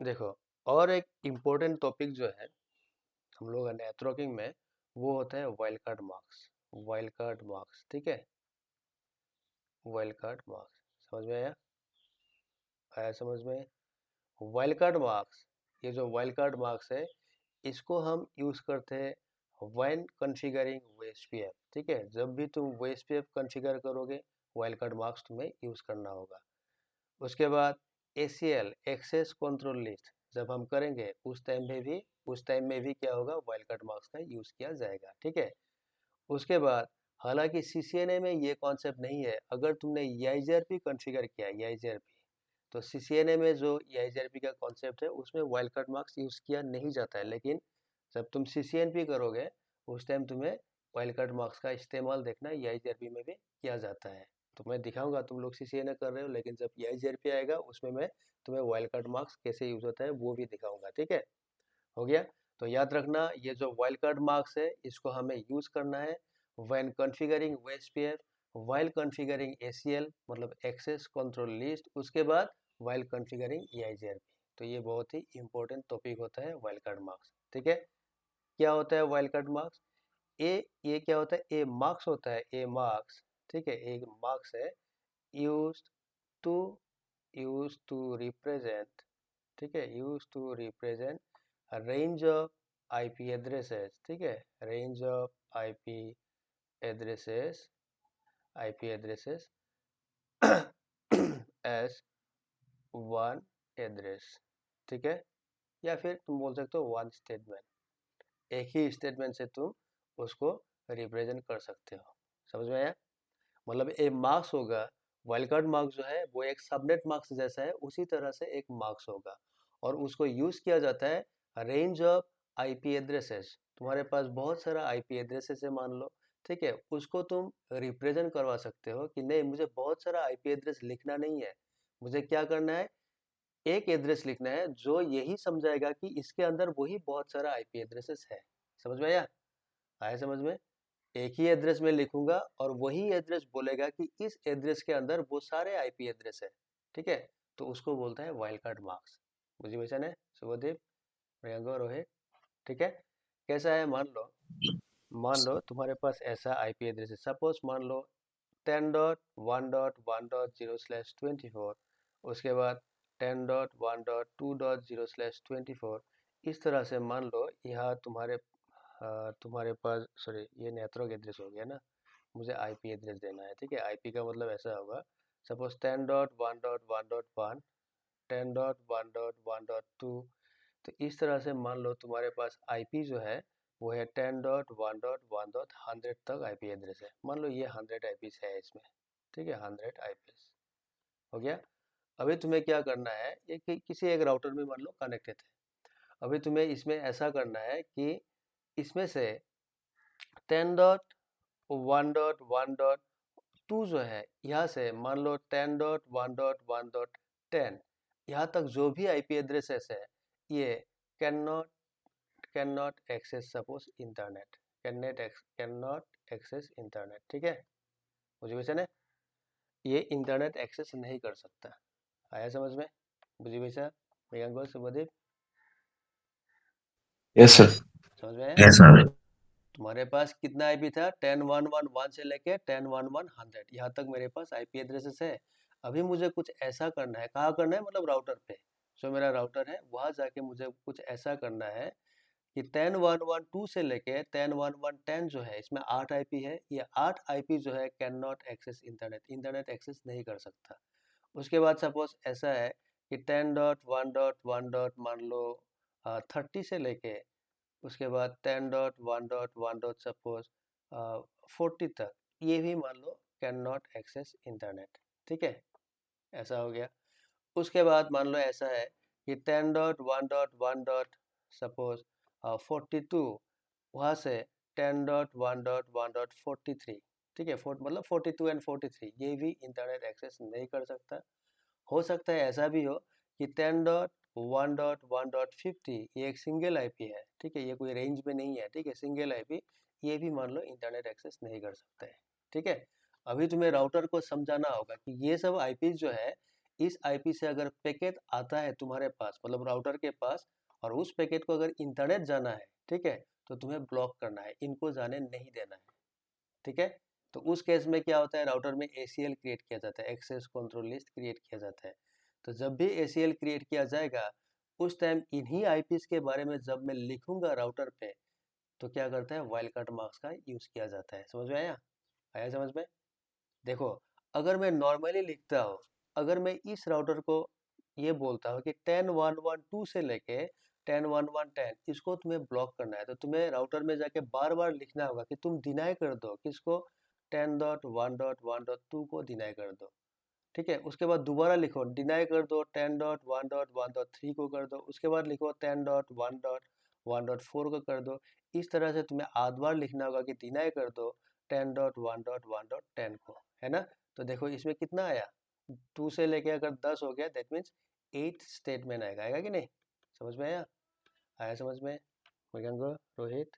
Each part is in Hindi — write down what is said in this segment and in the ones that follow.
देखो, और एक इम्पोर्टेंट टॉपिक जो है हम लोग नेटवर्किंग में, वो होता है wild card marks. Wild card marks, ठीक है। वाइल्ड कार्ड मार्क्स समझ में आया? आया समझ में? वाइल्ड कार्ड मार्क्स, ये जो वाइल्ड कार्ड मार्क्स है, इसको हम यूज करते हैं व्हेन कॉन्फ़िगरिंग OSPF, ठीक है। जब भी तुम OSPF कॉन्फ़िगर करोगे, वाइल्ड कार्ड मार्क्स तुम्हें यूज करना होगा। उसके बाद ACL, एक्सेस कंट्रोल लिस्ट, जब हम करेंगे उस टाइम में भी क्या होगा, वाइल्ड कार्ड मार्क्स का यूज किया जाएगा, ठीक है। उसके बाद हालांकि CCNA में ये कॉन्सेप्ट नहीं है, अगर तुमने EIGRP कॉन्फ़िगर किया, EIGRP, तो CCNA में जो EIGRP का कॉन्सेप्ट है उसमें वाइल्ड कार्ड मार्क्स यूज किया नहीं जाता है, लेकिन जब तुम CCNP करोगे उस टाइम तुम्हें वाइल्ड कार्ड मार्क्स का इस्तेमाल देखना EIGRP में भी किया जाता है। तो मैं दिखाऊंगा, तुम लोग CCNA कर रहे हो लेकिन जब EIGRP आएगा उसमें मैं तुम्हें वाइल्ड कार्ड मार्क्स कैसे यूज होता है वो भी दिखाऊंगा, ठीक है। हो गया? तो याद रखना, ये जो वाइल्ड कार्ड मार्क्स है इसको हमें यूज करना है when configuring OSPF, while configuring ACL मतलब एक्सेस कंट्रोल लिस्ट, उसके बाद व्हाइल कॉन्फ़िगरिंग EIGRP। तो ये बहुत ही इंपॉर्टेंट टॉपिक होता है वाइल्ड कार्ड मार्क्स, ठीक है। क्या होता है वाइल्ड कार्ड मार्क्स? ए ये क्या होता है? ए मार्क्स होता है, ए मार्क्स, ठीक है। एक मार्क्स है used to use to represent, ठीक है, use to represent range of IP addresses, ठीक है। Range of addresses IP addresses as one address, ठीक है। या फिर तुम बोल सकते हो वन स्टेटमेंट, एक ही स्टेटमेंट से तुम उसको रिप्रेजेंट कर सकते हो। समझ में आया? मतलब एक मार्क्स होगा, वाइल्ड कार्ड मार्क्स जो है वो एक सबनेट मार्क्स जैसा है, उसी तरह से एक मार्क्स होगा और उसको यूज किया जाता है रेंज ऑफ IP एड्रेसेस। तुम्हारे पास बहुत सारा IP एड्रेसेस है मान लो, ठीक है, उसको तुम रिप्रेजेंट करवा सकते हो कि नहीं मुझे बहुत सारा IP एड्रेस लिखना नहीं है, मुझे क्या करना है, एक एड्रेस लिखना है जो यही समझाएगा कि इसके अंदर वही बहुत सारा IP एड्रेसेस है। समझ में आया? आया समझ में? एक ही एड्रेस में लिखूंगा और वही एड्रेस बोलेगा कि इस एड्रेस के अंदर वो सारे IP एड्रेस है, ठीक है। तो उसको बोलता है वाइल्ड कार्ड मार्क्स। मुझे वैसा है शुभदीप, प्रियंका, रोहित, ठीक है। कैसा है, मान लो तुम्हारे पास ऐसा IP एड्रेस है, सपोज मान लो 10.1.1.0/24, उसके बाद 10.1.2.0/24, इस तरह से मान लो यहाँ तुम्हारे पास, सॉरी ये नेटवर्क एड्रेस हो गया ना, मुझे IP एड्रेस देना है, ठीक है। IP का मतलब ऐसा होगा, सपोज 10.1.1.1, 10.1.1.2, तो इस तरह से मान लो तुम्हारे पास IP जो है वो है 10.1.1.100 तक IP एड्रेस है। मान लो ये 100 IPs है इसमें, ठीक है, 100 IPs हो गया। अभी तुम्हें क्या करना है, ये किसी एक राउटर में मान लो कनेक्टेड है, अभी तुम्हें इसमें ऐसा करना है कि इसमें से 10.1.1.2 जो है, यहाँ से मान लो 10.1.1.10, यहाँ तक जो भी IP एड्रेसेस है, ये can not can not access suppose internet, can not access internet, ठीक है। मुझे वैसा है, ये इंटरनेट एक्सेस नहीं कर सकता। आया समझ में? मुझे वैसा प्रियंका सुभदीप, यस सर। समझ में आया? Yes sir. तुम्हारे पास कितना IP था, 10.1.1.1 से लेके 10.1.1.100, यहाँ तक मेरे पास IP एड्रेसेस है। अभी मुझे कुछ ऐसा करना है, कहाँ करना है, मतलब राउटर पे, जो मेरा राउटर है वहाँ जाके मुझे कुछ ऐसा करना है कि 10.1.1.2 से लेके 10.1.1.10 जो है, इसमें 8 IP है, ये 8 IP जो है can not access internet, internet access नहीं कर सकता। उसके बाद सपोज ऐसा है कि 10.1.1. मान लो 30 से लेके, उसके बाद 10.1.1. सपोज 40 तक, ये भी मान लो कैन नॉट एक्सेस इंटरनेट, ठीक है। ऐसा हो गया। उसके बाद मान लो ऐसा है कि 10.1.1. सपोज 42, वहाँ से 10.1.1.43, ठीक है, मतलब 42 एंड 43, ये भी इंटरनेट एक्सेस नहीं कर सकता। हो सकता है ऐसा भी हो कि 10.1.1.50, ये एक सिंगल IP है, ठीक है, ये कोई रेंज में नहीं है, ठीक है, सिंगल IP, ये भी मान लो इंटरनेट एक्सेस नहीं कर सकता है, ठीक है। अभी तुम्हें राउटर को समझाना होगा कि ये सब IPs जो है इस आईपी से अगर पैकेट आता है तुम्हारे पास, मतलब राउटर के पास, और उस पैकेट को अगर इंटरनेट जाना है, ठीक है, तो तुम्हें ब्लॉक करना है, इनको जाने नहीं देना है, ठीक है। तो उस केस में क्या होता है, राउटर में ACL क्रिएट किया जाता है, एक्सेस कंट्रोल लिस्ट क्रिएट किया जाता है। तो जब भी ACL क्रिएट किया जाएगा, उस टाइम इन्हीं आईपीस के बारे में जब मैं लिखूंगा राउटर पे, तो क्या करता है, वाइल्ड कार्ड मार्क्स का यूज किया जाता है। समझ में आया? आया समझ में? देखो, अगर मैं नॉर्मली लिखता हूँ, अगर मैं इस राउटर को ये बोलता हूँ कि 10.1.1.2 से लेके 10.1.1.10 इसको तुम्हें ब्लॉक करना है, तो तुम्हें राउटर में जाके बार बार लिखना होगा कि तुम डिनाई कर दो किसको, 10.1.1.2 को डिनाई कर दो, ठीक है। उसके बाद दोबारा लिखो, डिनाई कर दो 10.1.1.3 को कर दो, उसके बाद लिखो 10.1.1.4 को कर दो। इस तरह से तुम्हें 8 बार लिखना होगा कि डिनाई कर दो 10.1.1.10 को, है ना। तो देखो इसमें कितना आया, 2 से लेके अगर 10 हो गया, दैट मीन्स 8 स्टेटमेंट आएगा, आएगा कि नहीं? समझ में आया? आया समझ में? मृगांक, रोहित,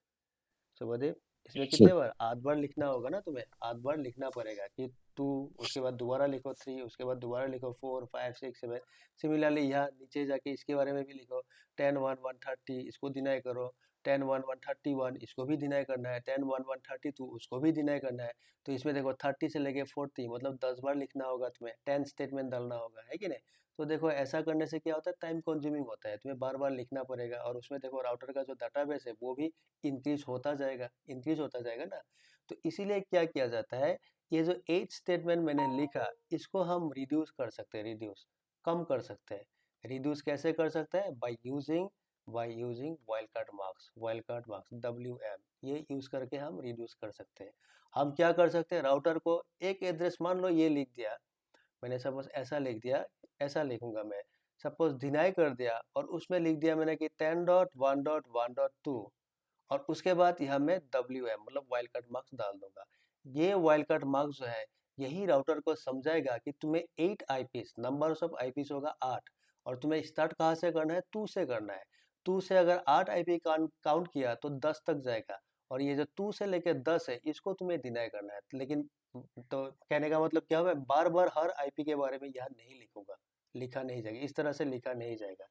शुभदीप, इसमें कितने बार, 8 बार लिखना होगा ना, तुम्हें 8 बार लिखना पड़ेगा कि 2, उसके बाद दोबारा लिखो 3, उसके बाद दोबारा लिखो 4, 5, 6, 7। सिमिलरली यहाँ नीचे जाके इसके बारे में भी लिखो, 10.1.1.30 इसको डिनाई करो, 10.1.1.31 इसको भी डिनाई करना है, 10.1.1.32 उसको भी डिनाई करना है। तो इसमें देखो 30 से लेके 40, मतलब 10 बार लिखना होगा तुम्हें, 10 स्टेटमेंट डालना होगा, है कि नहीं? तो देखो ऐसा करने से क्या होता है, टाइम कंज्यूमिंग होता है, तुम्हें बार बार लिखना पड़ेगा, और उसमें देखो राउटर का जो डाटाबेस है वो भी इंक्रीज होता जाएगा, इंक्रीज होता जाएगा ना। तो इसीलिए क्या किया जाता है, ये जो 8 स्टेटमेंट मैंने लिखा, इसको हम रिड्यूस कर सकते हैं, रिड्यूस, कम कर सकते हैं। रिड्यूस कैसे कर सकते हैं, by using wild card marks WM, ये यूज करके हम रिड्यूस कर सकते हैं। हम क्या कर सकते हैं, राउटर को एक एड्रेस, मान लो ये लिख दिया मैंने, सपोज ऐसा लिख दिया, ऐसा लिखूंगा मैं, सपोज डिनाई कर दिया, और उसमें लिख दिया मैंने कि 10.1.1.2, और उसके बाद यहाँ मैं WM मतलब वाइल्ड कार्ड मार्क्स डाल दूंगा। ये वाइल्ड कार्ड मार्क्स जो है, यही राउटर को समझाएगा कि तुम्हें 8 आईपीस, नंबर ऑफ आईपीस होगा 8, और तुम्हें स्टार्ट कहाँ से करना है, 2 से करना है। 2 से अगर 8 आईपी काउंट किया तो 10 तक जाएगा, और ये जो 2 से लेकर 10 है, इसको तुम्हें डिनाई करना है। लेकिन तो कहने का मतलब क्या है, बार बार हर आईपी के बारे में यहाँ नहीं लिखूंगा, लिखा नहीं जाएगा, इस तरह से लिखा नहीं जाएगा।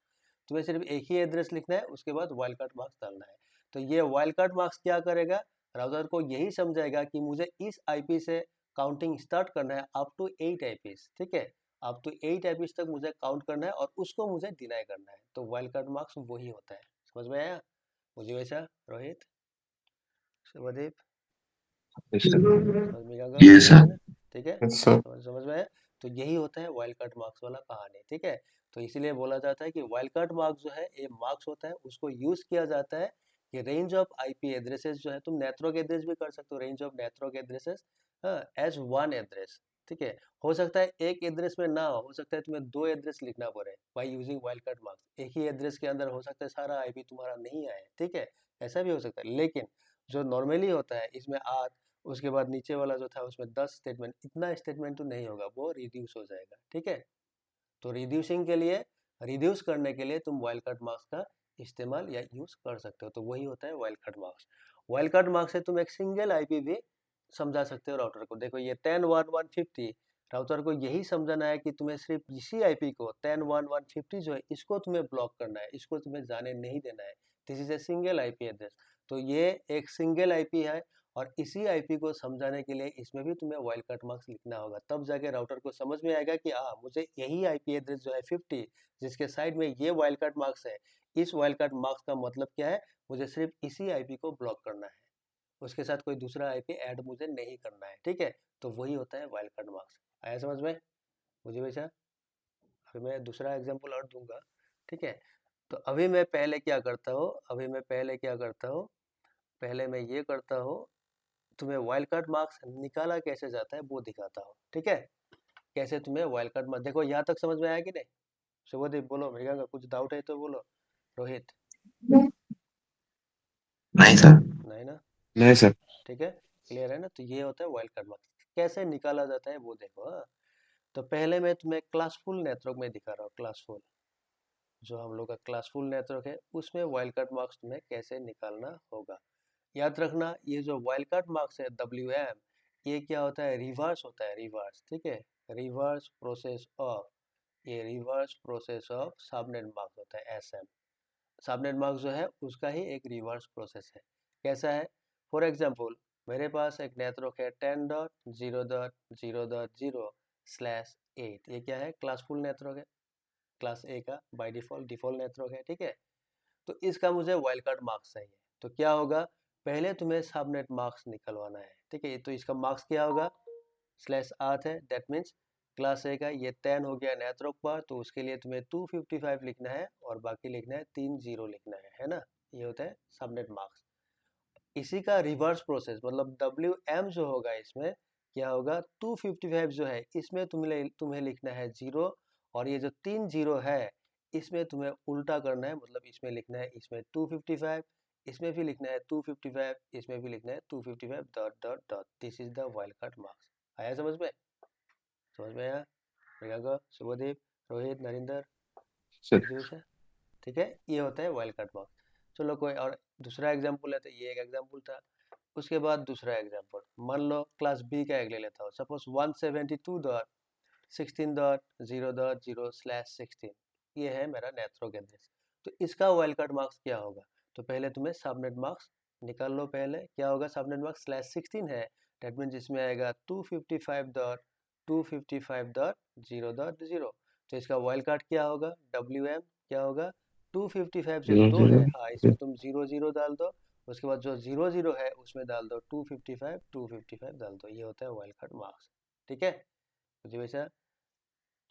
तुम्हें सिर्फ एक ही एड्रेस लिखना है, उसके बाद वाइल्ड कार्ड मार्क्स डालना है। तो ये वाइल्ड कार्ड मार्क्स क्या करेगा, राउटर को यही समझाएगा कि मुझे इस आईपी से काउंटिंग स्टार्ट करना है अप टू 8 आईपीस, ठीक है, अप टू 8 आईपीस तक मुझे काउंट करना है, और उसको मुझे डिनाई करना है। तो वाइल्ड कार्ड मार्क्स वही होता है। समझ में आया मुझे वैसा, रोहित, शुभदीप? समझ में आएगा, ये समझ में आया सर। ना? ठीक है, सर समझ में आया? तो यही होता है वाइल्ड कार्ड मार्क्स वाला कहानी, ठीक है। तो इसीलिए बोला जाता है कि वाइल्ड कार्ड मार्क्स जो है, ये मार्क्स होता है, उसको यूज किया जाता है कि रेंज ऑफ आईपी एड्रेसेस जो है, तुम नेटवर्क एड्रेस भी कर सकते हो, range of network addresses as one address, ठीक है। हो सकता है एक एड्रेस में ना हो सकता है तुम्हें 2 एड्रेस लिखना पड़े by using wild card marks. एक ही एड्रेस के अंदर हो सकता है सारा आईपी तुम्हारा नहीं आए, ठीक है, ऐसा भी हो सकता है। लेकिन जो नॉर्मली होता है, इसमें 8, उसके बाद नीचे वाला जो था उसमें 10 स्टेटमेंट, इतना स्टेटमेंट तो नहीं होगा, वो रिड्यूस हो जाएगा, ठीक है। तो रिड्यूसिंग के लिए, रिड्यूस करने के लिए तुम वाइल्ड कार्ड मार्क्स का इस्तेमाल या यूज कर सकते हो। तो वही होता है wild card marks. Wild card marks से तुम एक सिंगल आईपी भी समझा सकते हो राउटर को। देखो ये 10.1.1.50, राउटर को यही समझाना है कि तुम्हें सिर्फ इसी आईपी को 10.1.1.50 जो है, इसको तुम्हें ब्लॉक करना है, इसको तुम्हें जाने नहीं देना है। This is a single IP address. तो ये एक सिंगल आईपी है, और इसी आईपी को समझाने के लिए इसमें भी तुम्हें वाइल्ड कार्ड मार्क्स लिखना होगा, तब जाके राउटर को समझ में आएगा कि मुझे यही आईपी एड्रेस जो है 50, जिसके साइड में ये वाइल्ड कार्ड मार्क्स है, इस वाइल्ड कार्ड मार्क्स का मतलब क्या है, मुझे सिर्फ इसी आईपी को ब्लॉक करना है, उसके साथ कोई दूसरा आईपी ऐड मुझे नहीं करना है, ठीक है। तो वही होता है वाइल्ड कार्ड मार्क्स। आया समझ में मुझे वैसा? अभी मैं दूसरा एग्जाम्पल और दूंगा, ठीक है। तो अभी मैं पहले क्या करता हूँ, पहले मैं ये करता हूँ, तुम्हें वाइल्ड कार्ड मार्क्स निकाला कैसे जाता है वो दिखाता हूँ, ठीक है। कैसे तुम्हें वाइल्ड कार्ड मार्क्स, देखो यहाँ तक समझ में आया कि नहीं? शुभदीप बोलो, मेरे का कुछ डाउट है तो बोलो, रोहित? नहीं सर। नहीं ना? नहीं सर। ठीक है, क्लियर है ना? तो ये होता है वाइल्ड कार्ड मार्क्स, कैसे निकाला जाता है वो देखो। हाँ, तो पहले मैं तुम्हें क्लासफुल नेटवर्क में दिखा रहा हूँ, क्लासफुल, जो हम लोग का क्लासफुल नेटवर्क है, उसमें वाइल्ड कार्ड मार्क्स तुम्हें कैसे निकालना होगा। याद रखना, ये जो वाइल्ड कार्ड मार्क्स है WM, ये क्या होता है, रिवर्स होता है, रिवर्स, ठीक है, रिवर्स प्रोसेस ऑफ ये reverse process of subnet marks होता है, एसएम। सबनेट मार्क्स जो है उसका ही एक रिवर्स प्रोसेस है। कैसा है? फॉर एग्जांपल मेरे पास एक नेटवर्क है 10.0.0.0/8। ये क्या है? क्लासफुल नेटवर्क है, क्लास ए का बाय डिफॉल्ट नेटवर्क है, ठीक है। तो इसका मुझे वाइल्ड कार्ड मार्क्स चाहिए। तो क्या होगा, पहले तुम्हें सबनेट मार्क्स निकलवाना है, ठीक है। तो इसका मार्क्स क्या होगा? /8 है, दैट मीन्स क्लास ए का ये 10 हो गया नेटवर्क पर, तो उसके लिए तुम्हें 255 लिखना है और बाकी लिखना है 3 0 लिखना है ना। ये होता है सबनेट मार्क्स। इसी का रिवर्स प्रोसेस मतलब WM जो होगा इसमें क्या होगा, 255 जो है इसमें तुम्हें लिखना है 0, और ये जो 3 0 है इसमें तुम्हें उल्टा करना है, मतलब इसमें लिखना है इसमें 255, इसमें भी लिखना है 255, इसमें भी लिखना है 255 dot dot dot. This is the wild card marks. आया समझ में? समझ में आया? मृगांक, शुभदीप, रोहित, नरेंद्र, सर प्रत्युषा, ठीक है। ये होता है वाइल्ड कार्ड मार्क्स। चलो कोई और दूसरा एग्जाम्पल है, तो ये एक एग्जाम्पल था। उसके बाद दूसरा एग्जाम्पल मान लो क्लास बी का एक ले लेता हूँ। सपोज 172.16.0.0/16, ये है मेरा नेटवर्क एड्रेस। तो इसका वाइल्ड कार्ड मार्क्स क्या होगा? तो पहले तुम्हें सबनेट मार्क्स निकाल लो। पहले क्या होगा, सबनेट मार्क्स /16 है, डेट मीन्स इसमें आएगा 255.255.0.0। तो इसका वाइल्ड कार्ड क्या होगा, WM क्या होगा, 255 जो 2 है, 0 हाँ इसमें तुम 0 0 डाल दो, उसके बाद जो 0 0 है उसमें डाल दो 255 डाल दो। ये होता है वाइल्ड कार्ड मार्क्स, ठीक है। मुझे वैसा,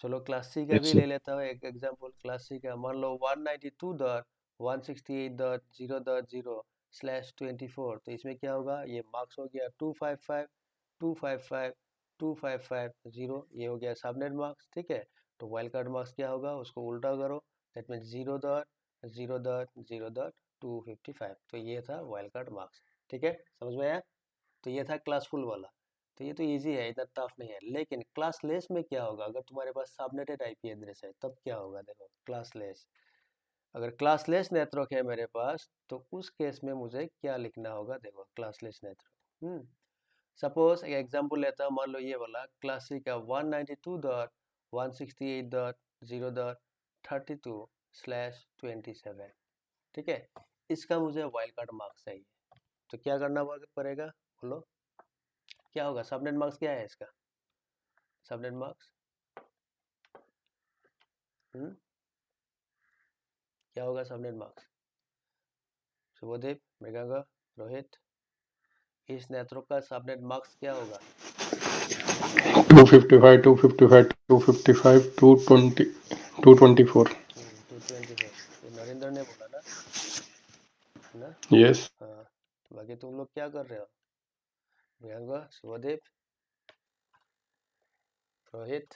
चलो क्लास सी का भी सर ले लेता हूँ एक एग्जांपल। क्लास सी का मान लो 192.168.0.0/24। तो इसमें क्या होगा, ये मार्क्स हो गया 255 255 255 0, ये हो गया सबनेट मार्क्स, ठीक है। तो वाइल्ड कार्ड मार्क्स क्या होगा, उसको उल्टा करो, दैट मीन्स 0.0.0.255। तो ये था वाइल्ड कार्ड मार्क्स, ठीक है। समझ में आया? तो ये था क्लासफुल वाला। तो ये तो इजी है, इतना टफ नहीं है। लेकिन क्लासलेस में क्या होगा, अगर तुम्हारे पास सबनेटेड आईपी एड्रेस है तब क्या होगा, देखो क्लासलेस। अगर क्लासलेस नेटवर्क है मेरे पास, तो उस केस में मुझे क्या लिखना होगा, देखो क्लासलेस नेटवर्क। सपोज एक एग्जांपल लेता हूँ, मान लो ये वाला क्लास सी का 192.168.0.32/27, ठीक है। इसका मुझे वाइल्ड कार्ड मार्क्स चाहिए। तो क्या करना पड़ेगा, बोलो क्या होगा, सबनेट मार्क्स क्या है इसका, सबनेट मार्क्स क्या होगा सबनेट मार्क्स? शुभदीप, मृगांक, रोहित, इस नेटवर्क का सबनेट मार्क्स क्या होगा? 255 255 255 220 224 224, ये नरेंद्र ने बोला ना, है ना? यस हाँ, तो बाकी तुम लोग क्या कर रहे हो? मृगांक, शुभदीप, रोहित,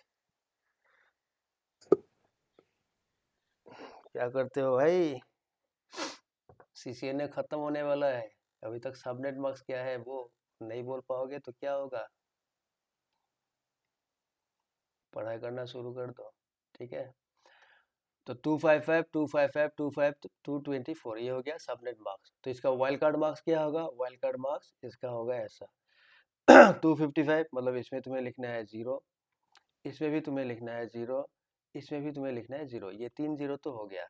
क्या करते हो भाई? CCNA खत्म होने वाला है, अभी तक सबनेट मार्क्स क्या है वो नहीं बोल पाओगे तो क्या होगा? पढ़ाई करना शुरू कर दो, ठीक है। तो 255 255 25 224, ये हो गया सबनेट मार्क्स। तो इसका वाइल्ड कार्ड मार्क्स क्या होगा, वाइल्ड कार्ड मार्क्स इसका होगा ऐसा 255, मतलब इसमें तुम्हें लिखना है 0, इसमें भी तुम्हें लिखना है 0, इसमें भी तुम्हें लिखना है 0, ये 3 0 तो हो गया।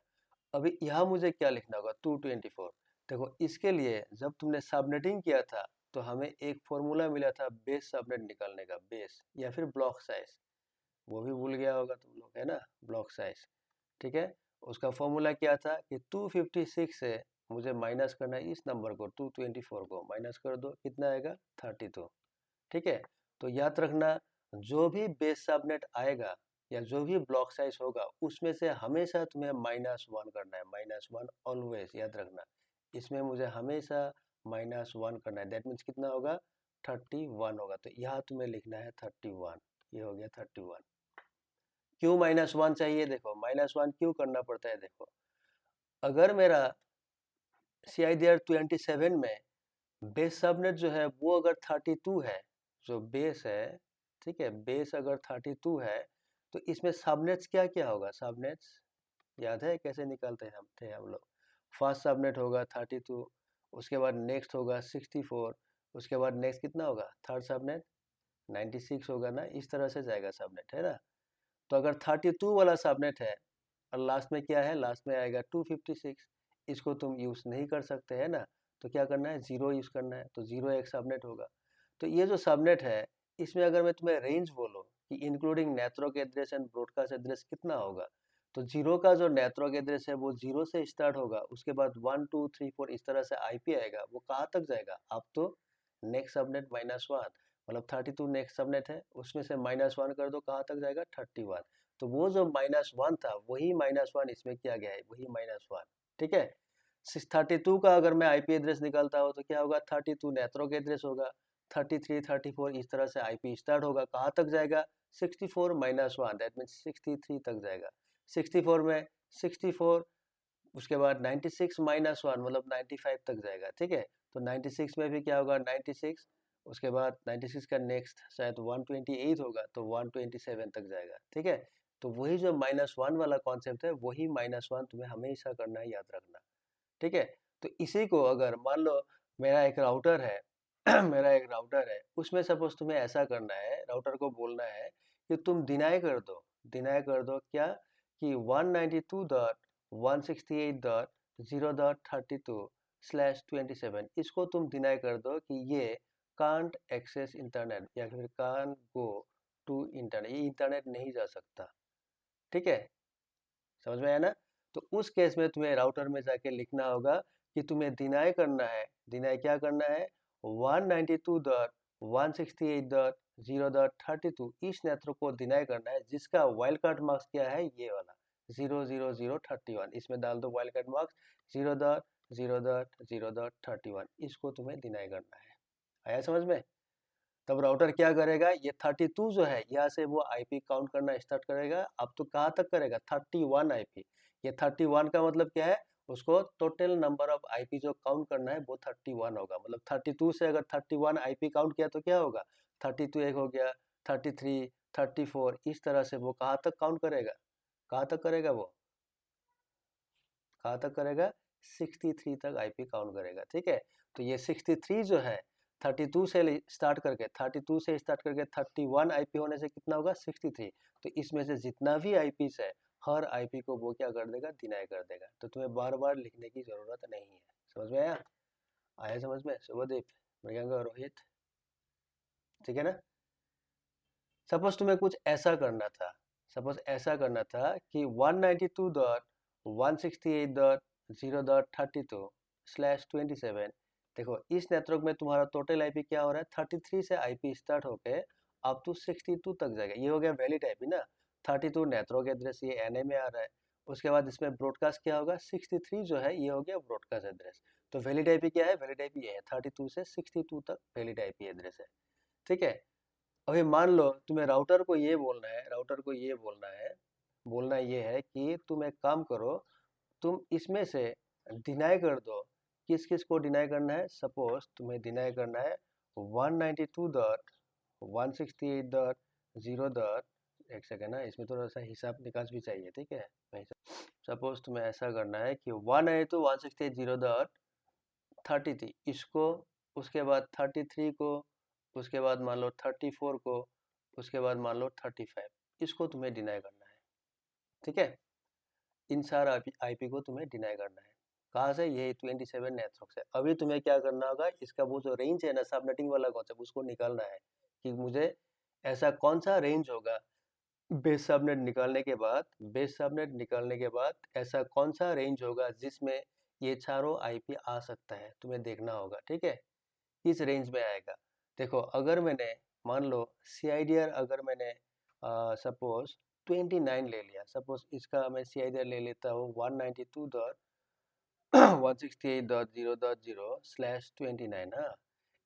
अभी यहाँ मुझे क्या लिखना होगा, 224। देखो इसके लिए जब तुमने सबनेटिंग किया था तो हमें एक फॉर्मूला मिला था बेस सबनेट निकालने का, बेस या फिर ब्लॉक साइज, वो भी भूल गया होगा तुम लोग, है ना, ब्लॉक साइज, ठीक है। उसका फॉर्मूला क्या था कि 256 से मुझे माइनस करना है इस नंबर को, 224 को माइनस कर दो, कितना आएगा 32, ठीक है। तो याद रखना, जो भी बेस सबनेट आएगा या जो भी ब्लॉक साइज होगा उसमें से हमेशा तुम्हें -1 करना है, -1 ऑलवेज, याद रखना। इसमें मुझे हमेशा -1 करना है, दैट मीन्स कितना होगा 31 होगा। तो यहाँ तुम्हें लिखना है 31, ये हो गया 31। क्यों -1 चाहिए, देखो -1 क्यों करना पड़ता है, देखो अगर मेरा CIDR 27 में बेस सबनेट जो है वो अगर 32 है, जो बेस है, ठीक है, बेस अगर 32 है, तो इसमें सबनेट्स क्या क्या होगा, सबनेट्स याद है कैसे निकालते हैं हम लोग? फर्स्ट सबनेट होगा 32, उसके बाद नेक्स्ट होगा 64, उसके बाद नेक्स्ट कितना होगा, थर्ड सबनेट 96 होगा ना, इस तरह से जाएगा सबनेट, है ना। तो अगर 32 वाला सबनेट है और लास्ट में क्या है, लास्ट में आएगा 256, इसको तुम यूज़ नहीं कर सकते है ना, तो क्या करना है, 0 यूज़ करना है, तो 0 एक सबनेट होगा। तो ये जो सबनेट है इसमें अगर मैं तुम्हें रेंज बोलूँ कि including network address and broadcast address कितना होगा, तो 0 का जो नेटवर्क एड्रेस है वो 0 से स्टार्ट होगा, उसके बाद 1 2 3 4 इस तरह से आईपी आएगा, वो कहाँ तक जाएगा, अब तो नेक्स्ट सबनेट -1, मतलब 32 नेक्स्ट सबनेट है, उसमें से -1 कर दो, कहाँ तक जाएगा, 31। तो वो जो -1 था वही -1 इसमें किया गया है, वही -1, ठीक है। 32 का अगर मैं आईपी एड्रेस निकालता हूँ तो क्या होगा, 32 नेटवर्क एड्रेस होगा, 33 34 इस तरह से आईपी स्टार्ट होगा, कहाँ तक जाएगा, 64 -1, दैट मीन्स 63 तक जाएगा। 64 में 64, उसके बाद 96 -1 मतलब 95 तक जाएगा, ठीक है। तो 96 में भी क्या होगा, 96, उसके बाद 96 का नेक्स्ट शायद 128 होगा, तो 127 तक जाएगा, ठीक है। तो वही जो -1 वाला कॉन्सेप्ट है, वही -1 तुम्हें हमेशा करना है, याद रखना, ठीक है। तो इसी को अगर मान लो मेरा एक राउटर है मेरा एक राउटर है, उसमें सपोज तुम्हें ऐसा करना है, राउटर को बोलना है कि तुम डिनाई कर दो क्या, कि 192.168.0.32/27 इसको तुम डिनाई कर दो कि ये कांट एक्सेस इंटरनेट या फिर कांट गो टू इंटरनेट, ये इंटरनेट नहीं जा सकता, ठीक है, समझ में आया ना। तो उस केस में तुम्हें राउटर में जाके लिखना होगा कि तुम्हें डिनाई करना है, डिनाई क्या करना है, 192.168.0.32 इस नेटवर्क को डिनाई करना है, जिसका वाइल्ड कार्ड मार्क्स क्या है, ये वाला 00031, इसमें डाल दो वाइल्ड कार्ड मार्क्स 0.0.0.31, इसको तुम्हें डिनाई करना है। आया समझ में। तब राउटर क्या करेगा, ये 32 जो है यहाँ से वो आईपी काउंट करना स्टार्ट करेगा, अब तो कहाँ तक करेगा, 31 आईपी। ये 31 का मतलब क्या है, उसको टोटल नंबर ऑफ आईपी जो काउंट करना है वो 31 होगा, मतलब 32 से अगर 31 आईपी काउंट किया तो क्या होगा, 32 एक हो गया, 33 34 इस तरह से वो कहाँ तक काउंट करेगा, कहाँ तक करेगा वो, कहाँ तक करेगा, 63 तक आईपी काउंट करेगा, ठीक है। तो ये 63 जो है 32 से स्टार्ट करके 31 आईपी होने से कितना होगा, 63। तो इसमें से जितना भी आईपी है हर आईपी को वो क्या कर देगा, डिनाई कर देगा, तो तुम्हें बार बार लिखने की जरूरत नहीं है। समझ में आया, आया समझ में, शुभदीप, मृगंगा, रोहित, ठीक है ना। सपोज तुम्हें कुछ ऐसा करना था, सपोज ऐसा करना था कि 192.168.0.32/27, देखो इस नेटवर्क में तुम्हारा टोटल आईपी क्या हो रहा है, 33 से आईपी स्टार्ट होके अप टू 62 तक जाएगा, ये हो गया वैलिड आईपी ना। 32 नेटवर्क एड्रेस, ये एनए में आ रहा है, उसके बाद इसमें ब्रॉडकास्ट क्या होगा, 63 जो है ये हो गया ब्रॉडकास्ट एड्रेस। तो वैलिड आईपी क्या है, वैलिड आईपी ये है 32 से 62 तक वैलिड आईपी एड्रेस है, ठीक है। अभी मान लो तुम्हें राउटर को ये बोलना है, राउटर को ये बोलना ये है कि तुम एक काम करो, तुम इसमें से डिनाई कर दो, किस किस को डिनाई करना है, सपोज तुम्हें डिनाई करना है 192.168.0 डॉट, एक सेकेंड ना, इसमें थोड़ा सा हिसाब निकास भी चाहिए, ठीक है। सपोज तुम्हें ऐसा करना है कि 192.168.0.33 इसको, उसके बाद 33 को, उसके बाद मान लो 34 को, उसके बाद मान लो 35, इसको तुम्हें डिनाई करना है, ठीक है। इन सारा आईपी को तुम्हें डिनाई करना है, कहाँ से, ये 27 नेटवर्क से। अभी तुम्हें क्या करना होगा, इसका वो जो रेंज है ना, सबनेटिंग वाला कॉन्सेप्ट, उसको निकालना है कि मुझे ऐसा कौन सा रेंज होगा, बेस सबनेट निकालने के बाद, बेस सबनेट निकालने के बाद ऐसा कौन सा रेंज होगा जिसमें ये चारों आईपी आ सकता है, तुम्हें देखना होगा, ठीक है, किस रेंज में आएगा। देखो अगर मैंने मान लो CIDR अगर मैंने सपोज 29 ले लिया, सपोज इसका मैं CIDR ले लेता हूँ 192.168.0.0/29, हाँ।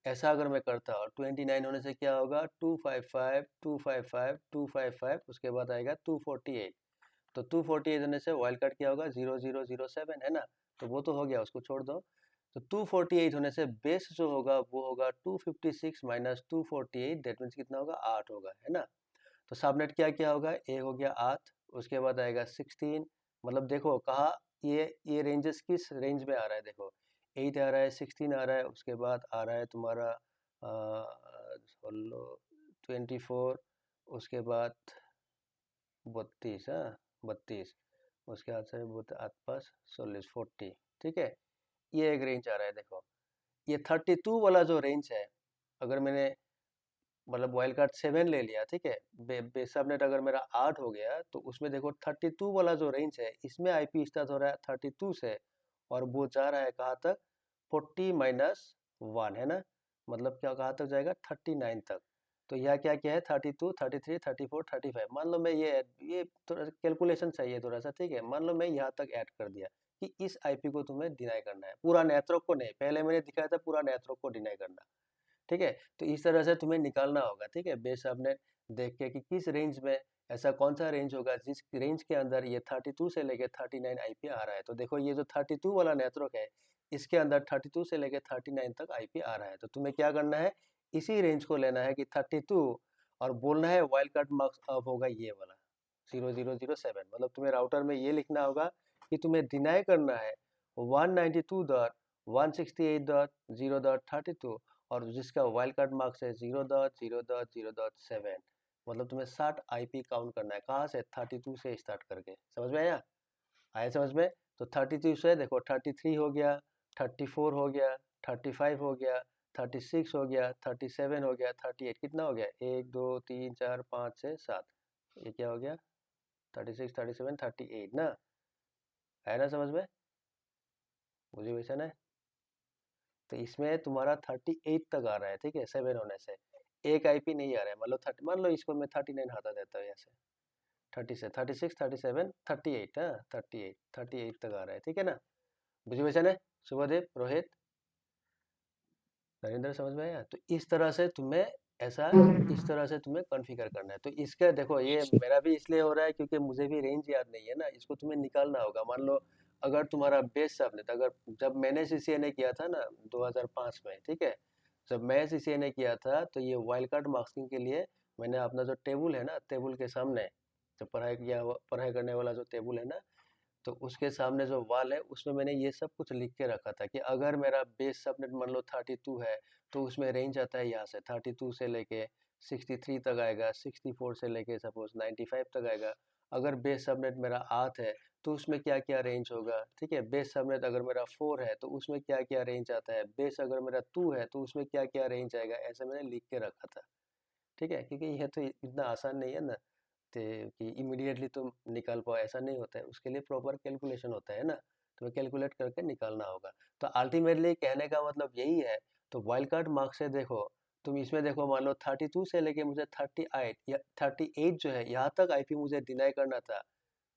ऐसा अगर मैं करता हूँ 29 होने से क्या होगा, 255 255 255, उसके बाद आएगा 248, तो 248 होने से वाइल्ड कार्ड क्या होगा, 0007 है ना, तो वो तो हो गया, उसको छोड़ दो। तो 248 होने से बेस जो होगा वो होगा 256 माइनस 248, दैट मीन्स कितना होगा, 8 होगा, है ना। तो सबनेट क्या क्या होगा, एक हो गया 8, उसके बाद आएगा 16, मतलब देखो कहाँ ये रेंजेस किस रेंज में आ रहा है, देखो 8 आ रहा है, 16 आ रहा है, उसके बाद आ रहा है तुम्हारा 24, उसके बाद 32, हाँ 32, उसके हाथ से आसपास 40 ठीक है। ये एक रेंज आ रहा है देखो। ये 32 वाला जो रेंज है, अगर मैंने मतलब वाइल्ड कार्ड 7 ले लिया ठीक है, बेस सबनेट अगर मेरा 8 हो गया, तो उसमें देखो 32 वाला जो रेंज है, इसमें आईपी स्टार्ट हो रहा है 32 से, और वो जा रहा है कहाँ तक, 40-1 है ना, मतलब क्या कहाँ तक जाएगा, 39 तक। तो यह क्या क्या है, 32, 33, 34, 35, मान लो मैं ये थोड़ा कैलकुलेशन चाहिए थोड़ा सा, ठीक है। मान लो मैं यहाँ तक ऐड कर दिया कि इस आईपी को तुम्हें डिनाई करना है, पूरा नेटवर्क को नहीं, पहले मैंने दिखाया था पूरा नेटवर्क को डिनाई करना, ठीक है। तो इस तरह से तुम्हें निकालना होगा, ठीक है, बेस आपने देख के कि किस रेंज में, ऐसा कौन सा रेंज होगा जिस रेंज के अंदर ये 32 से लेके 39 आईपी आ रहा है। तो देखो ये जो 32 वाला नेटवर्क है, इसके अंदर 32 से लेके 39 तक आईपी आ रहा है। तो तुम्हें क्या करना है, इसी रेंज को लेना है कि 32, और बोलना है वाइल्ड कार्ड मार्क्स अब होगा ये वाला 0007, मतलब तुम्हें राउटर में ये लिखना होगा कि तुम्हें डिनाई करना है 192.168.0.32, और जिसका वाइल्ड कार्ड मार्क्स है 0.0.0.7, मतलब तुम्हें 60 आईपी काउंट करना है, कहाँ से, 32 से स्टार्ट करके। समझ में आया, आया समझ में। तो 32 से देखो 33 हो गया, 34 हो गया, 35 हो गया, 36 हो गया, 37 हो गया, 38, कितना हो गया, 1 2 3 4 5 6 7, ये क्या हो गया, 36 37 38 ना, है ना समझ में, मुझे वैसा ना। तो इसमें तुम्हारा 38 तक आ रहा है, ठीक है, 7 होने से एक आईपी नहीं आ रहा है, मतलब 30, मान लो इसको मैं 39 हटा देता हूँ ऐसे, 30 से 36 37 38, हाँ 38 तक आ रहा है, ठीक है ना, बुझे वैसे ना, शुभदेव, रोहित, नरेंद्र, समझ में आया। तो इस तरह से तुम्हें ऐसा, इस तरह से तुम्हें कॉन्फ़िगर करना है। तो इसका देखो ये सर। मेरा भी इसलिए हो रहा है क्योंकि मुझे भी रेंज याद नहीं है ना, इसको तुम्हें निकालना होगा। मान लो अगर तुम्हारा बेस सबनेट, अगर जब मैंने सीसीएनए किया था ना 2005 में, ठीक है, जब मैं सीसीएनए किया था, तो ये वाइल्ड कार्ड मास्किंग के लिए मैंने अपना जो टेबल है ना, टेबल के सामने जो पढ़ाई करने वाला जो टेबल है ना, तो उसके सामने जो वाल है उसमें मैंने ये सब कुछ लिख के रखा था कि अगर मेरा बेस सबनेट मान लो 32 है, तो उसमें रेंज आता है यहाँ से 32 से लेके 63 तक आएगा, 64 से लेके सपोज 95 तक आएगा। अगर बेस सबनेट मेरा 8 है, तो उसमें क्या क्या रेंज होगा, ठीक है। बेस सबनेट अगर मेरा 4 है, तो उसमें क्या क्या रेंज आता है। बेस अगर मेरा 2 है, तो उसमें क्या क्या रेंज आएगा, ऐसे मैंने लिख के रखा था, ठीक है। क्योंकि यह तो इतना आसान नहीं है ना, कि इमीडिएटली तुम निकाल पाओ, ऐसा नहीं होता है, उसके लिए प्रॉपर कैलकुलेशन होता है ना, तुम्हें कैलकुलेट करके निकालना होगा। तो अल्टीमेटली कहने का मतलब यही है। तो वाइल्ड कार्ड मार्क से देखो, तुम इसमें देखो, मान लो 32 से लेके मुझे 38 या 38 जो है यहाँ तक आईपी मुझे डिनाई करना था,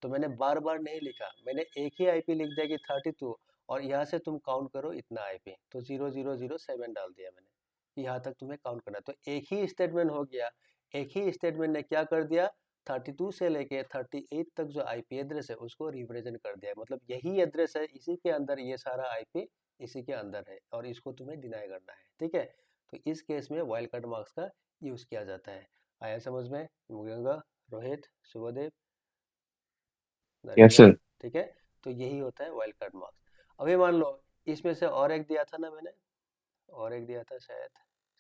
तो मैंने बार बार नहीं लिखा, मैंने एक ही आईपी लिख दिया कि 32, और यहाँ से तुम काउंट करो इतना आईपी, तो 0007 डाल दिया मैंने कि यहाँ तक तुम्हें काउंट करना है। तो एक ही स्टेटमेंट हो गया, एक ही स्टेटमेंट ने क्या कर दिया, 32 से लेके 38 तक जो आईपी एड्रेस है उसको रिप्रेजेंट कर दिया, मतलब यही एड्रेस है, इसी के अंदर ये सारा आईपी इसी के अंदर है, और इसको तुम्हें डिनाई करना है, ठीक है। तो इस केस में वाइल्ड कार्ड मार्क्स का यूज किया जाता है। आया समझ में, मुगेंगा, रोहित, शुभदेव, यस नरेंद्र, सर। ठीक है। तो यही होता है वाइल्ड कार्ड मार्क्स। अभी मान लो इसमें से और एक दिया था ना मैंने, और एक दिया था शायद,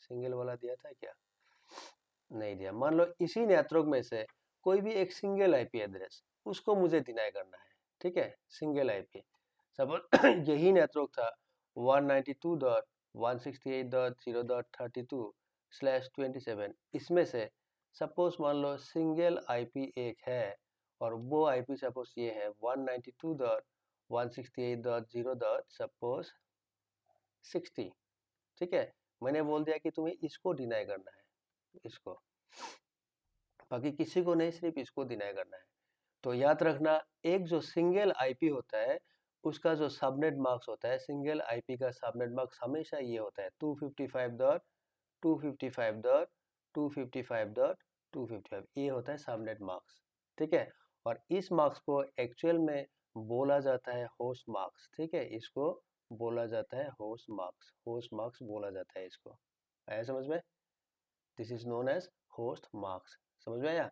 सिंगल वाला दिया था क्या, नहीं दिया। मान लो इसी नेटवर्क में से कोई भी एक सिंगल आईपी एड्रेस, उसको मुझे डिनाई करना है, ठीक है, सिंगल आईपी। सपोज यही नेटवर्क था 192.168.0.32/27, इसमें से सपोज मान लो सिंगल आईपी एक है, और वो आईपी सपोज ये है 192.168.0. सपोज 60, ठीक है। मैंने बोल दिया कि तुम्हें इसको डिनाई करना है, इसको, बाकी किसी को नहीं, सिर्फ इसको डिनाई करना है। तो याद रखना, एक जो सिंगल आईपी होता है, उसका जो सबनेट मार्क्स होता है, सिंगल आईपी का सबनेट मार्क्स हमेशा ये होता है 255.255.255.255, ये होता है सबनेट मार्क्स, ठीक है। और इस मार्क्स को एक्चुअल में बोला जाता है होस्ट मार्क्स, ठीक है, इसको बोला जाता है होस्ट मार्क्स, होस्ट मार्क्स बोला जाता है इसको। आया समझ में, this is known as host marks, समझ में आया।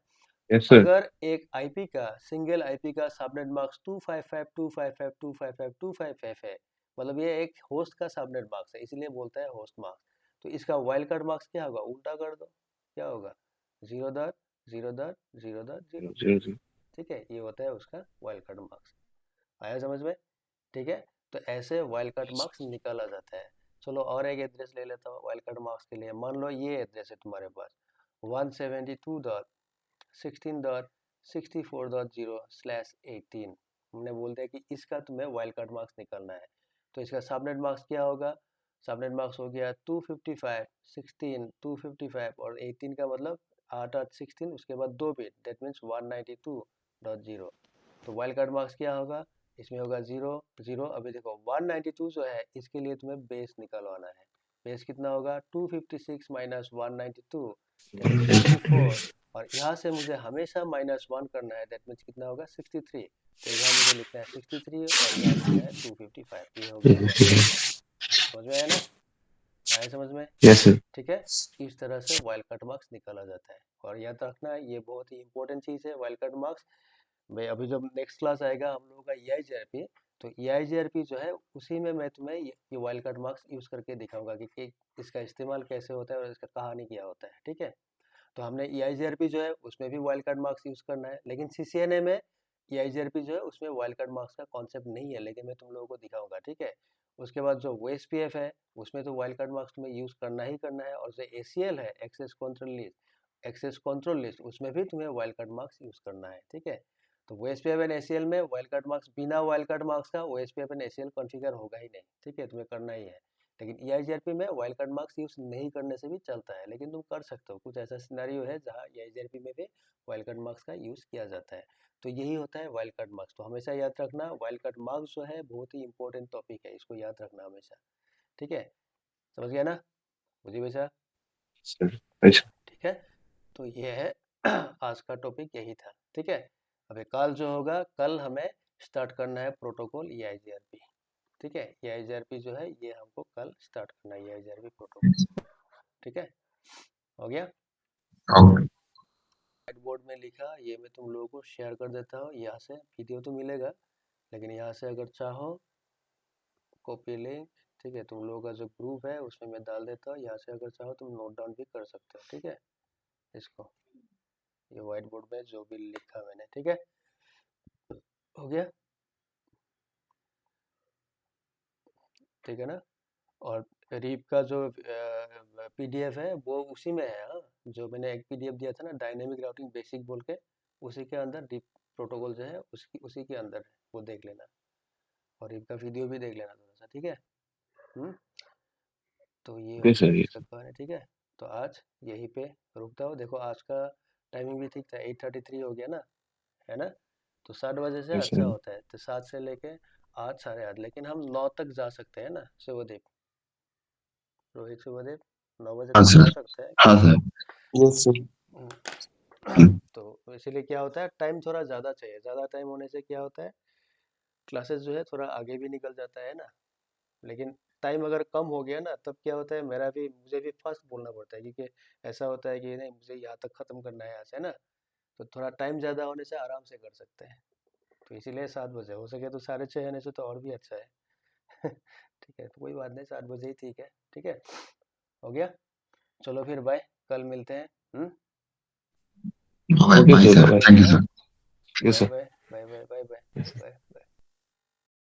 तो यस सर। अगर एक आईपी का, सिंगल आईपी का सबनेट मार्क्स 255.255.255.255 है, मतलब ये एक होस्ट का सबनेट मार्क्स है, इसलिए बोलता है होस्ट मार्क्स। तो इसका वाइल्ड कार्ड मार्क्स क्या होगा, उल्टा कर दो, क्या होगा, 0.0.0.0. जी जी। ठीक है, ये होता है उसका वाइल्ड कार्ड मार्क्स। आया समझ में? ठीक है, तो ऐसे वाइल्ड कार्ड मार्क्स निकाला जाता है। चलो और एक एड्रेस ले लेता हूँ वाइल्ड कार्ड मार्क्स के लिए। मान लो ये एड्रेस है तुम्हारे पास 172.16.64.0/18। हमने बोल दिया कि इसका तुम्हें वाइल्ड कार्ड मार्क्स निकालना है। तो इसका सबनेट मार्क्स क्या होगा? सबनेट मार्क्स हो गया 255, 16, 255 और 18 का मतलब 8 8 16, उसके बाद 2 बिट, दैट मीन्स 192.0। तो वाइल्ड कार्ड मार्क्स क्या होगा? इसमें होगा 0 0। अभी देखो 192 जो है इसके लिए तुम्हें बेस निकालवाना है। बेस कितना होगा? 256 माइनस 192, दैट इज 64। और यहाँ से मुझे हमेशा -1 करना है, दैट मीन्स कितना होगा? 63। तो यहाँ मुझे लिखना है 63 और यहाँ लिखना है 255। ये हो गया वाइल्ड कार्ड मार्क्स। समझ में आया ना? आया समझ में? Yes sir. ठीक है, इस तरह से वाइल्ड कार्ड मार्क्स निकाला जाता है। और याद रखना ये बहुत ही इंपॉर्टेंट चीज़ है वाइल्ड कार्ड मार्क्स। भाई अभी जब नेक्स्ट क्लास आएगा हम लोगों का EIGRP, तो EIGRP जो है उसी में मैं तुम्हें ये वाइल्ड कार्ड मार्क्स यूज़ करके दिखाऊंगा कि इसका इस्तेमाल कैसे होता है और इसका कहानी क्या होता है। ठीक है, तो हमने EIGRP जो है उसमें भी वाइल्ड कार्ड मार्क्स यूज़ करना है, लेकिन CCNA में EIGRP जो है उसमें वाइल्ड कार्ड मार्क्स का कॉन्सेप्ट नहीं है, लेकिन मैं तुम लोगों को दिखाऊंगा। ठीक है, उसके बाद जो OSPF है उसमें तो वाइल्ड कार्ड मार्क्स तुम्हें यूज़ करना ही करना है। और जो ACL है, एक्सेस कंट्रोल लिस्ट, उसमें भी तुम्हें वाइल्ड कार्ड मार्क्स यूज़ करना है। ठीक है, तो OSPF एंड ACL में वाइल्ड कार्ड मार्क्स, बिना वाइल्ड कार्ड मार्क्स का OSPF एंड ACL कॉन्फ़िगर होगा ही नहीं। ठीक है, तुम्हें करना ही है। लेकिन EIGRP में वाइल्ड कार्ड मार्क्स यूज़ नहीं करने से भी चलता है, लेकिन तुम कर सकते हो। कुछ ऐसा सिनेरियो है जहाँ EIGRP में भी वाइल्ड कार्ड मार्क्स का यूज़ किया जाता है। तो यही होता है वाइल्ड कार्ड मार्क्स। तो हमेशा याद रखना वाइल्ड कार्ड मार्क्स जो है बहुत ही इंपॉर्टेंट टॉपिक है, इसको याद रखना हमेशा। ठीक है, समझ गया ना मुझे वैसा? सर अच्छा। ठीक है, तो ये है आज का टॉपिक यही था। ठीक है, अभी कल जो होगा, कल हमें स्टार्ट करना है प्रोटोकॉल EIGRP। ठीक है, EIGRP जो है ये हमको कल स्टार्ट करना है, EIGRP प्रोटोकॉल। ठीक है, हो गया? ओके। व्हाइट बोर्ड में लिखा, ये मैं तुम लोगों को शेयर कर देता हूँ। यहाँ से वीडियो तो मिलेगा, लेकिन यहाँ से अगर चाहो कॉपी लिंक, ठीक है, तुम लोगों का जो ग्रुप है उसमें मैं डाल देता हूँ। यहाँ से अगर चाहो तुम नोट डाउन भी कर सकते हो। ठीक है, इसको, ये व्हाइट बोर्ड में जो भी लिखा मैंने। ठीक है, हो गया? ठीक है ना? और रीप का जो PDF है वो उसी में है। हाँ, जो मैंने एक PDF दिया था ना, डायनेमिक राउटिंग बेसिक बोल के, उसी के अंदर रीप प्रोटोकॉल जो है उसी के अंदर है, वो देख लेना। और रीप का वीडियो भी देख लेना थोड़ा सा। ठीक है, तो ये हो ओके गया सर। इसका कहानी। ठीक है, तो आज यहीं पे रुकता हूँ। देखो आज का टाइमिंग भी ठीक था, 8:33 हो गया ना, है ना? तो 7 बजे से यस अच्छा सर। होता है, तो 7 से लेके 8 साढ़े 8, लेकिन हम 9 तक जा सकते हैं ना शिवदीप, रोहित शिवदीप, 9 बजे हाँ तक जा सर। सकते हैं हाँ क्या? सर। Yes sir. तो इसीलिए क्या होता है, टाइम थोड़ा ज़्यादा चाहिए। ज़्यादा टाइम होने से क्या होता है, क्लासेस जो है थोड़ा आगे भी निकल जाता है ना। लेकिन टाइम अगर कम हो गया ना, तब क्या होता है, मुझे भी फास्ट बोलना पड़ता है, क्योंकि ऐसा होता है कि नहीं मुझे यहाँ तक ख़त्म करना है यहाँ से ना। तो थोड़ा टाइम ज़्यादा होने से आराम से कर सकते हैं। तो इसीलिए 7 बजे, हो सके तो 6:30 आने से तो और भी अच्छा है। ठीक है, तो कोई बात नहीं, 7 बजे ही ठीक है। ठीक है, हो गया? चलो फिर बाय, कल मिलते हैं। Okay sir, thank you sir. Yes bye sir. Bye bye bye bye bye bye.